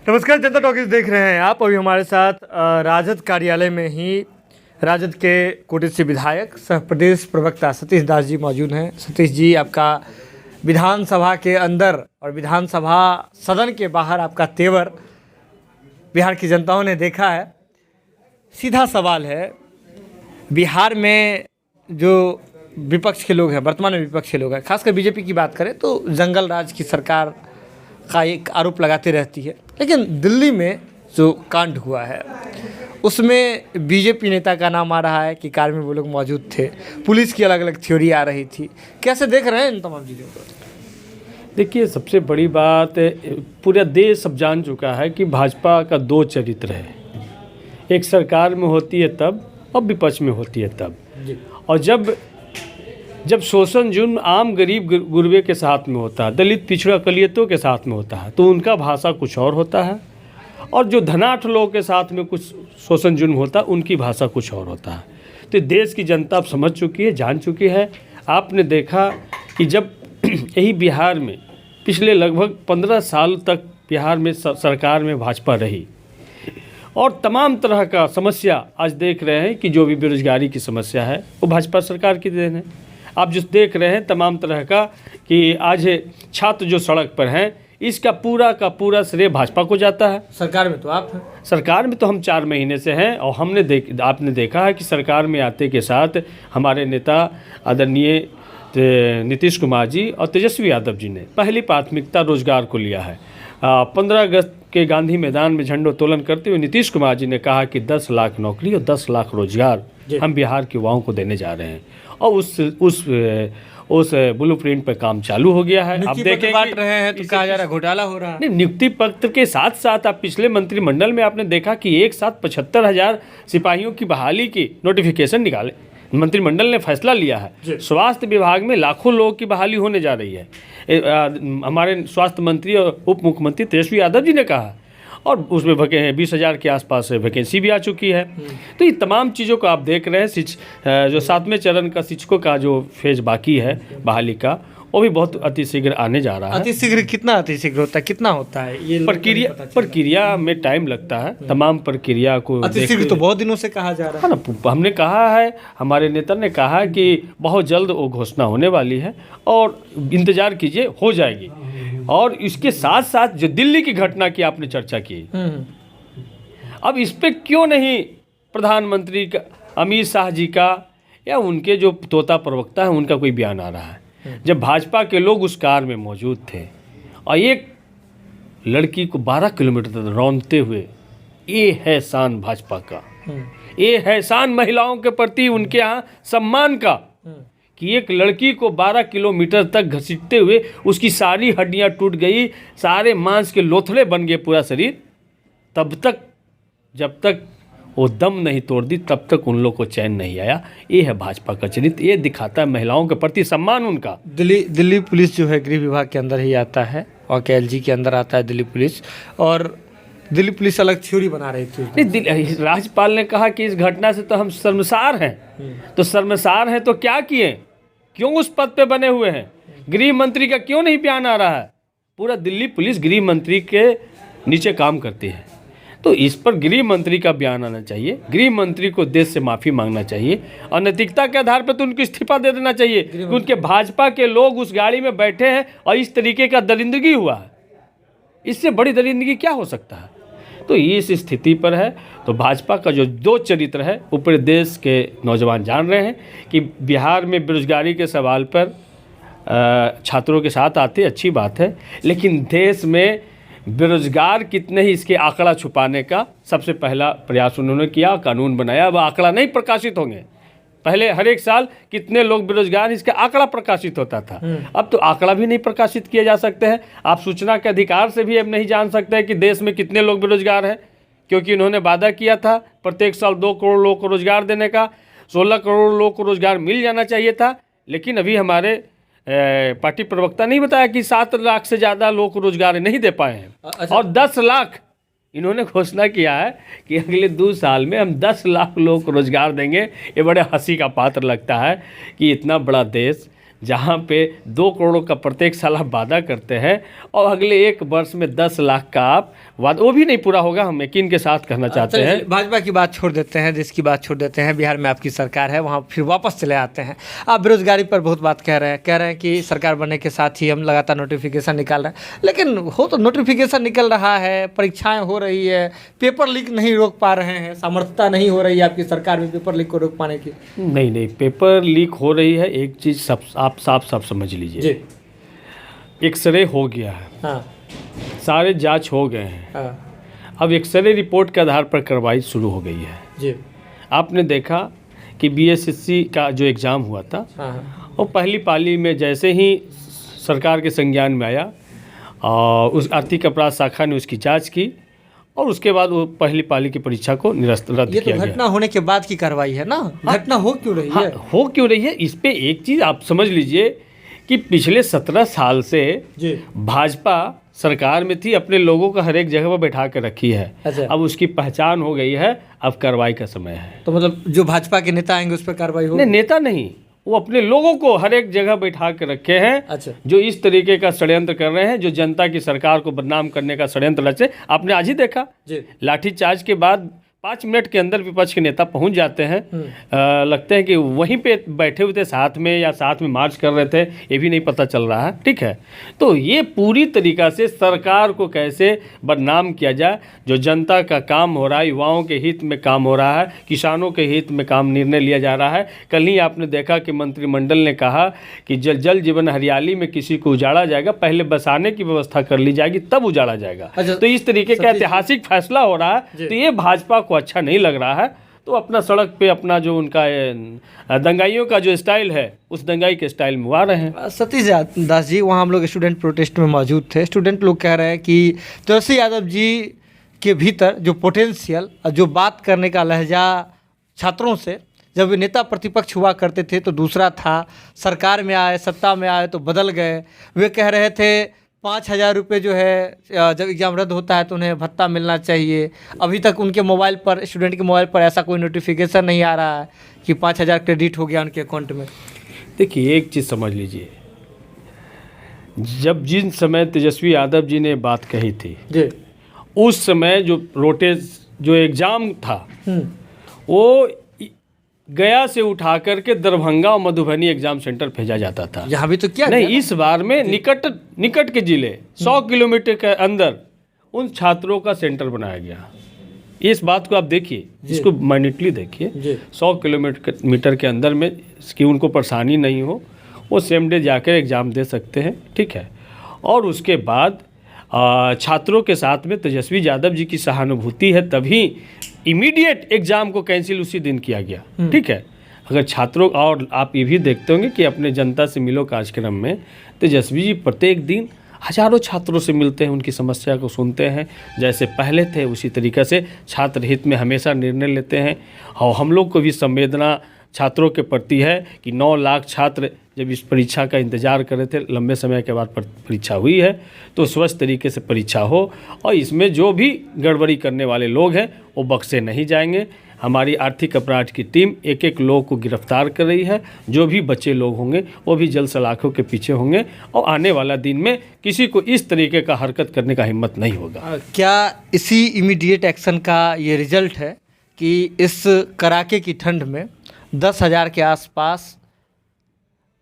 नमस्कार, जनता टॉकीज देख रहे हैं आप। अभी हमारे साथ राजद कार्यालय में ही राजद के कोटे से विधायक सह प्रदेश प्रवक्ता सतीश दास जी मौजूद हैं। सतीश जी, आपका विधानसभा के अंदर और विधानसभा सदन के बाहर आपका तेवर बिहार की जनताओं ने देखा है। सीधा सवाल है, बिहार में जो विपक्ष के लोग हैं, वर्तमान में विपक्ष के लोग हैं, खासकर बीजेपी की बात करें तो जंगल राज की सरकार का एक आरोप लगाती रहती है। लेकिन दिल्ली में जो कांड हुआ है उसमें बीजेपी नेता का नाम आ रहा है कि कार में वो लोग मौजूद थे। पुलिस की अलग अलग थ्योरी आ रही थी। कैसे देख रहे हैं इन तमाम चीज़ों को? देखिए, सबसे बड़ी बात पूरा देश सब जान चुका है कि भाजपा का दो चरित्र है। एक सरकार में होती है तब और विपक्ष में होती है तब। और जब शोषण जुर्म आम गरीब गुरबे के साथ में होता है, दलित पिछड़ा अकलियतों के साथ में होता है, तो उनका भाषा कुछ और होता है। और जो धनाढ़ लोगों के साथ में कुछ शोषण जुर्म होता है, उनकी भाषा कुछ और होता है। तो देश की जनता अब समझ चुकी है, जान चुकी है। आपने देखा कि जब यही बिहार में पिछले लगभग 15 साल तक बिहार में सरकार में भाजपा रही और तमाम तरह का समस्या आज देख रहे हैं कि जो भी बेरोजगारी की समस्या है वो भाजपा सरकार की देन है। आप जो देख रहे हैं तमाम तरह का कि आज छात्र जो सड़क पर हैं, इसका पूरा का पूरा श्रेय भाजपा को जाता है। सरकार में तो आप हैं। सरकार में तो हम 4 महीने से हैं और आपने देखा है कि सरकार में आते के साथ हमारे नेता आदरणीय नीतीश कुमार जी और तेजस्वी यादव जी ने पहली प्राथमिकता रोजगार को लिया है। 15 अगस्त के गांधी मैदान में झंडोत्तोलन करते हुए नीतीश कुमार जी ने कहा कि 10 लाख नौकरी और 10 लाख रोजगार हम बिहार के युवाओं को देने जा रहे हैं। और उस ब्लूप्रिंट पर काम चालू हो गया है। आप देखेंगे बांट रहे हैं तो कहा जा रहा है घोटाला हो रहा है। नहीं, नियुक्ति पत्र के साथ साथ आप पिछले मंत्रिमंडल में आपने देखा कि एक साथ 75,000 सिपाहियों की बहाली की नोटिफिकेशन निकाले। मंत्रिमंडल ने फैसला लिया है। स्वास्थ्य विभाग में लाखों लोगों की बहाली होने जा रही है। हमारे स्वास्थ्य मंत्री और उप मुख्यमंत्री तेजस्वी यादव जी ने कहा, और उसमें 20,000 के आसपास वैकेंसी भी आ चुकी है। तो ये तमाम चीज़ों को आप देख रहे हैं। जो 7वें चरण का शिक्षकों का जो फेज बाकी है बहाली का, वो भी बहुत अतिशीघ्र आने जा रहा है। अतिशीघ्र कितना अतिशीघ्र होता है, कितना होता है ये प्रक्रिया में टाइम लगता है। तमाम प्रक्रिया को अतिशीघ्र तो बहुत दिनों से कहा जा रहा है ना। हमने कहा है, हमारे नेता ने कहा कि बहुत जल्द वो घोषणा होने वाली है और इंतजार कीजिए, हो जाएगी। और इसके साथ साथ जो दिल्ली की घटना की आपने चर्चा की, अब इस पे क्यों नहीं प्रधानमंत्री का, अमित शाह जी का या उनके जो तोता प्रवक्ता है उनका कोई बयान आ रहा है? जब भाजपा के लोग उस कार में मौजूद थे और एक लड़की को 12 किलोमीटर तक रौंदते हुए, ये है शान भाजपा का, ये है शान महिलाओं के प्रति उनके यहाँ सम्मान का, कि एक लड़की को 12 किलोमीटर तक घसीटते हुए उसकी सारी हड्डियां टूट गई, सारे मांस के लोथड़े बन गए पूरा शरीर, तब तक जब तक वो दम नहीं तोड़ दी तब तक उन लोग को चैन नहीं आया। ये है भाजपा का चरित्र। ये दिखाता है महिलाओं के प्रति सम्मान उनका। दिल्ली पुलिस जो है गृह विभाग के अंदर ही आता है और KLG के अंदर आता है दिल्ली पुलिस, और दिल्ली पुलिस अलग थ्योरी बना रही थी। राज्यपाल ने कहा कि इस घटना से तो हम शर्मसार हैं। तो शर्मसार हैं तो क्या किए, क्यों उस पद पे बने हुए हैं? गृह मंत्री का क्यों नहीं बयान आ रहा है? पूरा दिल्ली पुलिस गृह मंत्री के नीचे काम करती है, तो इस पर गृह मंत्री का बयान आना चाहिए। गृह मंत्री को देश से माफ़ी मांगना चाहिए और नैतिकता के आधार पर तो उनको इस्तीफा दे देना चाहिए कि उनके भाजपा के लोग उस गाड़ी में बैठे हैं और इस तरीके का दरिंदगी हुआ है। इससे बड़ी दरिंदगी क्या हो सकता है? तो इस स्थिति पर है। तो भाजपा का जो दो चरित्र है वो पूरे देश के नौजवान जान रहे हैं कि बिहार में बेरोजगारी के सवाल पर छात्रों के साथ आते, अच्छी बात है, लेकिन देश में बेरोजगार कितने ही इसके आंकड़ा छुपाने का सबसे पहला प्रयास उन्होंने किया, कानून बनाया। वह आंकड़ा नहीं प्रकाशित होंगे। पहले हर एक साल कितने लोग बेरोजगार, इसका आंकड़ा प्रकाशित होता था। अब तो आंकड़ा भी नहीं प्रकाशित किए जा सकते हैं। आप सूचना के अधिकार से भी अब नहीं जान सकते हैं कि देश में कितने लोग बेरोजगार हैं, क्योंकि उन्होंने वादा किया था प्रत्येक साल 2 करोड़ लोगों को रोजगार देने का। 16 करोड़ लोगों को रोजगार मिल जाना चाहिए था, लेकिन अभी हमारे पार्टी प्रवक्ता नहीं बताया कि 7 लाख से ज़्यादा लोग को रोजगार नहीं दे पाए हैं। और 10 लाख इन्होंने घोषणा किया है कि अगले 2 साल में हम 10 लाख लोगों को रोजगार देंगे। ये बड़े हंसी का पात्र लगता है कि इतना बड़ा देश जहाँ पे 2 करोड़ का प्रत्येक साल आप वादा करते हैं और अगले 1 वर्ष में 10 लाख का आप वादा, वो भी नहीं पूरा होगा, हम यकीन के साथ कहना चाहते हैं। भाजपा की बात छोड़ देते हैं, देश की बात छोड़ देते हैं, बिहार में आपकी सरकार है, वहाँ फिर वापस चले आते हैं। आप बेरोजगारी पर बहुत बात कह रहे हैं कि सरकार बनने के साथ ही हम लगातार नोटिफिकेशन निकाल रहे हैं, लेकिन हो तो नोटिफिकेशन निकल रहा है, परीक्षाएं हो रही है, पेपर लीक नहीं रोक पा रहे हैं, सामर्थ्यता नहीं हो रही है आपकी सरकार में पेपर लीक को रोक पाने की। नहीं, पेपर लीक हो रही है, एक चीज़ सब आप साफ समझ लीजिए जी। एक्सरे हो गया है, हाँ सारे जांच हो गए हैं, हाँ अब एक्सरे रिपोर्ट के आधार पर कार्रवाई शुरू हो गई है। जी। आपने देखा कि बीएसएससी का जो एग्ज़ाम हुआ था, हाँ वो पहली पाली में जैसे ही सरकार के संज्ञान में आया और उस आर्थिक अपराध शाखा ने उसकी जांच की और उसके बाद वो पहली पाली की परीक्षा को निरस्त रद्द ये किया तो गया। घटना होने के बाद की कार्रवाई है ना, घटना हो क्यों रही है? हो क्यों रही है, इस पे एक चीज़ आप समझ लीजिए कि पिछले 17 साल से जी। भाजपा सरकार में थी, अपने लोगों को हर एक जगह पर बैठा कर रखी है। अच्छा। अब उसकी पहचान हो गई है, अब कार्रवाई का समय है। तो मतलब जो भाजपा के नेता आएंगे उस पर कार्रवाई हो? नहीं, नेता नहीं, वो अपने लोगों को हर एक जगह बैठा के रखे हैं। अच्छा। जो इस तरीके का षड्यंत्र कर रहे हैं, जो जनता की सरकार को बदनाम करने का षड्यंत्र रचे। आपने आज ही देखा जी। लाठीचार्ज के बाद 5 मिनट के अंदर विपक्ष के नेता पहुंच जाते हैं। लगते हैं कि वहीं पे बैठे हुए थे साथ में या साथ में मार्च कर रहे थे, ये भी नहीं पता चल रहा है। ठीक है, तो ये पूरी तरीक़ा से सरकार को कैसे बदनाम किया जाए, जो जनता का काम हो रहा है, युवाओं के हित में काम हो रहा है, किसानों के हित में काम निर्णय लिया जा रहा है। कल ही आपने देखा कि मंत्रिमंडल ने कहा कि जल जीवन हरियाली में किसी को उजाड़ा जाएगा, पहले बसाने की व्यवस्था कर ली जाएगी तब उजाड़ा जाएगा। अच्छा, तो इस तरीके का ऐतिहासिक फैसला हो रहा है। तो ये भाजपा को अच्छा नहीं लग रहा है, तो अपना सड़क पे अपना जो उनका दंगाइयों का जो स्टाइल है, उस दंगाई के स्टाइल में आ रहे हैं। सतीश दास जी, वहाँ हम लोग स्टूडेंट प्रोटेस्ट में मौजूद थे। स्टूडेंट लोग कह रहे हैं कि तुलसी यादव जी के भीतर जो पोटेंशियल, जो बात करने का लहजा छात्रों से, जब वे नेता प्रतिपक्ष हुआ करते थे तो दूसरा था, सरकार में आए, सत्ता में आए तो बदल गए। वे कह रहे थे 5,000 रुपये जो है जब एग्ज़ाम रद्द होता है तो उन्हें भत्ता मिलना चाहिए। अभी तक उनके मोबाइल पर, स्टूडेंट के मोबाइल पर ऐसा कोई नोटिफिकेशन नहीं आ रहा है कि 5,000 क्रेडिट हो गया उनके अकाउंट में। देखिए, एक चीज़ समझ लीजिए, जब जिन समय तेजस्वी यादव जी ने बात कही थी जी, उस समय जो एग्ज़ाम था वो गया से उठा करके दरभंगा और मधुबनी एग्जाम सेंटर भेजा जाता था। यहाँ भी तो क्या नहीं, इस बार में निकट के जिले 100 किलोमीटर के अंदर उन छात्रों का सेंटर बनाया गया। इस बात को आप देखिए, इसको माइन्यूटली देखिए। 100 किलोमीटर के अंदर में कि उनको परेशानी नहीं हो, वो सेम डे जाकर एग्ज़ाम दे सकते हैं। ठीक है, और उसके बाद छात्रों के साथ में तेजस्वी यादव जी की सहानुभूति है, तभी इमीडिएट एग्ज़ाम को कैंसिल उसी दिन किया गया। ठीक है, अगर छात्रों, और आप ये भी देखते होंगे कि अपने जनता से मिलो कार्यक्रम में तेजस्वी जी प्रत्येक दिन हजारों छात्रों से मिलते हैं, उनकी समस्या को सुनते हैं। जैसे पहले थे उसी तरीक़े से छात्र हित में हमेशा निर्णय लेते हैं। और हम लोग को भी संवेदना छात्रों के प्रति है कि 9 लाख छात्र जब इस परीक्षा का इंतज़ार कर रहे थे, लंबे समय के बाद परीक्षा हुई है, तो स्वस्थ तरीके से परीक्षा हो और इसमें जो भी गड़बड़ी करने वाले लोग हैं वो बख्शे नहीं जाएंगे। हमारी आर्थिक अपराध की टीम एक एक लोग को गिरफ्तार कर रही है। जो भी बच्चे लोग होंगे वो भी जल सलाखों के पीछे होंगे और आने वाला दिन में किसी को इस तरीके का हरकत करने का हिम्मत नहीं होगा। क्या इसी इमीडिएट एक्शन का ये रिजल्ट है कि इस कड़ाके की ठंड में 10,000 के आसपास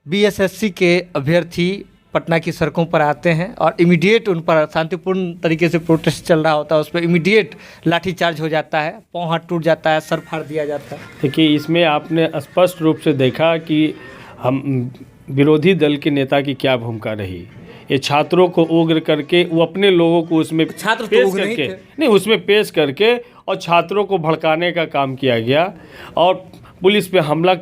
बीएसएससी के अभ्यर्थी पटना की सड़कों पर आते हैं और इमीडिएट उन पर शांतिपूर्ण तरीके से प्रोटेस्ट चल रहा होता है, उस पर इमीडिएट लाठीचार्ज हो जाता है, पाँव हाथ टूट जाता है, सर फाड़ दिया जाता है? देखिए, इसमें आपने स्पष्ट रूप से देखा कि हम विरोधी दल के नेता की क्या भूमिका रही। ये छात्रों को उग्र करके वो अपने लोगों को उसमें छात्र तो पेश उग्र नहीं करके थे। नहीं, उसमें पेश करके और छात्रों को भड़काने का काम किया गया और पुलिस पे हमला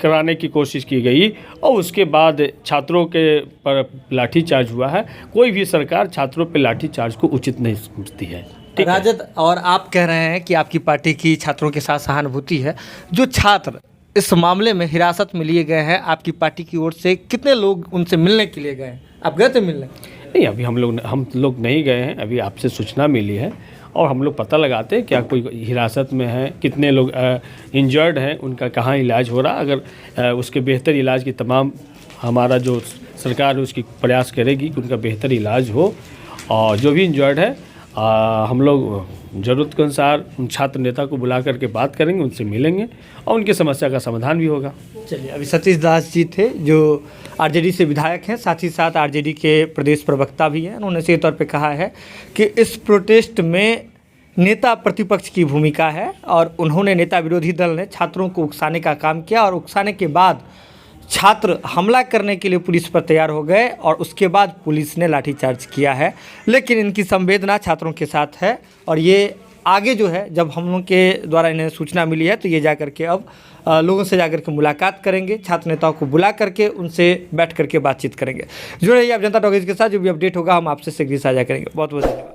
कराने की कोशिश की गई और उसके बाद छात्रों के पर लाठीचार्ज हुआ है। कोई भी सरकार छात्रों पे लाठीचार्ज को उचित नहीं समझती है। ठीक है? राजद और आप कह रहे हैं कि आपकी पार्टी की छात्रों के साथ सहानुभूति है। जो छात्र इस मामले में हिरासत में लिए गए हैं, आपकी पार्टी की ओर से कितने लोग उनसे मिलने के लिए गए हैं? आप गए थे मिलने? नहीं, अभी हम लोग नहीं गए हैं। अभी आपसे सूचना मिली है और हम लोग पता लगाते हैं क्या कोई हिरासत में है, कितने लोग इंजर्ड हैं, उनका कहाँ इलाज हो रहा। अगर उसके बेहतर इलाज की तमाम हमारा जो सरकार है उसकी प्रयास करेगी कि उनका बेहतर इलाज हो। और जो भी इंजर्ड है हम लोग ज़रूरत के अनुसार उन छात्र नेता को बुला करके बात करेंगे, उनसे मिलेंगे और उनकी समस्या का समाधान भी होगा। चलिए, अभी सतीश दास जी थे जो आरजेडी से विधायक हैं, साथ ही साथ आरजेडी के प्रदेश प्रवक्ता भी हैं। उन्होंने सीधे तौर पे कहा है कि इस प्रोटेस्ट में नेता प्रतिपक्ष की भूमिका है और उन्होंने नेता विरोधी दल ने छात्रों को उकसाने का काम किया और उकसाने के बाद छात्र हमला करने के लिए पुलिस पर तैयार हो गए और उसके बाद पुलिस ने लाठीचार्ज किया है। लेकिन इनकी संवेदना छात्रों के साथ है और ये आगे जो है, जब हम लोग के द्वारा इन्हें सूचना मिली है तो ये जा करके अब लोगों से जाकर के मुलाकात करेंगे, छात्र नेताओं को बुला करके उनसे बैठ करके बातचीत करेंगे। जुड़े रहिए आप जनता टॉकीज के साथ, जो भी अपडेट होगा हम आपसे शीघ्र साझा करेंगे। बहुत बहुत धन्यवाद।